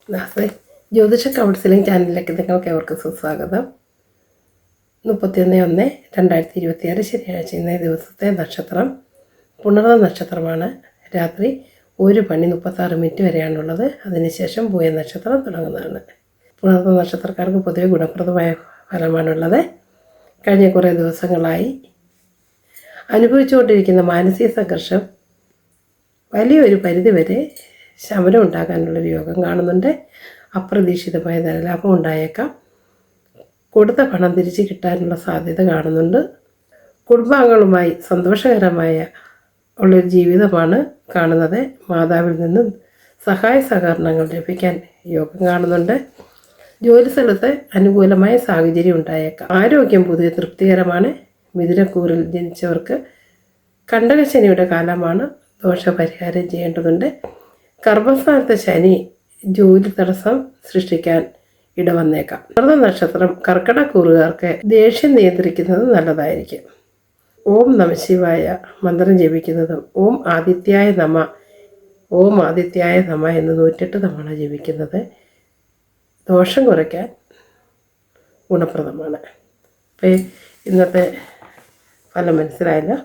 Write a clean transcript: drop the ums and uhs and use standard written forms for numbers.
നാസെ ജ്യോതിഷ കൗൺസിലിംഗ് ചാനലിലേക്ക് നിങ്ങൾക്ക് ഏവർക്കും സുസ്വാഗതം. 31/1/2026 ശനിയാഴ്ച ഇന്നേ ദിവസത്തെ നക്ഷത്രം പുണർന്ന നക്ഷത്രമാണ്. രാത്രി 1:36 വരെയാണുള്ളത്. അതിനുശേഷം പൂയ നക്ഷത്രം തുടങ്ങുന്നതാണ്. പുണർന്ന നക്ഷത്രക്കാർക്ക് പൊതുവെ ഗുണപ്രദമായ ഫലമാണുള്ളത്. കഴിഞ്ഞ കുറേ ദിവസങ്ങളായി അനുഭവിച്ചുകൊണ്ടിരിക്കുന്ന മാനസിക സംഘർഷം വലിയൊരു പരിധിവരെ ശമനം ഉണ്ടാകാനുള്ളൊരു യോഗം കാണുന്നുണ്ട്. അപ്രതീക്ഷിതമായ ധനലാഭം ഉണ്ടായേക്കാം. കൊടുത്ത പണം തിരിച്ച് കിട്ടാനുള്ള സാധ്യത കാണുന്നുണ്ട്. കുടുംബാംഗങ്ങളുമായി സന്തോഷകരമായ ഉള്ളൊരു ജീവിതമാണ് കാണുന്നത്. മാതാവിൽ നിന്ന് സഹായ സഹകരണങ്ങൾ ലഭിക്കാൻ യോഗം കാണുന്നുണ്ട്. ജോലിസ്ഥലത്ത് അനുകൂലമായ സാഹചര്യം ഉണ്ടായേക്കാം. ആരോഗ്യം പൊതുവെ തൃപ്തികരമാണ്. മിഥുനക്കൂറിൽ ജനിച്ചവർക്ക് കണ്ടകശനിയുടെ കാലമാണ്. ദോഷപരിഹാരം ചെയ്യേണ്ടതുണ്ട്. കർമ്മസ്ഥാനത്തെ ശനി ജോലി തടസ്സം സൃഷ്ടിക്കാൻ ഇടവന്നേക്കാം. പുണർന്ന നക്ഷത്രം കർക്കിടകൂറുകാർക്ക് ദേഷ്യം നിയന്ത്രിക്കുന്നത് നല്ലതായിരിക്കും. ഓം നമഃശിവായ മന്ത്രം ജപിക്കുന്നതും ഓം ആദിത്യായ നമ എന്ന് 108 തവണ ജപിക്കുന്നത് ദോഷം കുറയ്ക്കാൻ ഗുണപ്രദമാണ്. അപ്പോൾ ഇന്നത്തെ ഫലം മനസ്സിലായല്ലോ.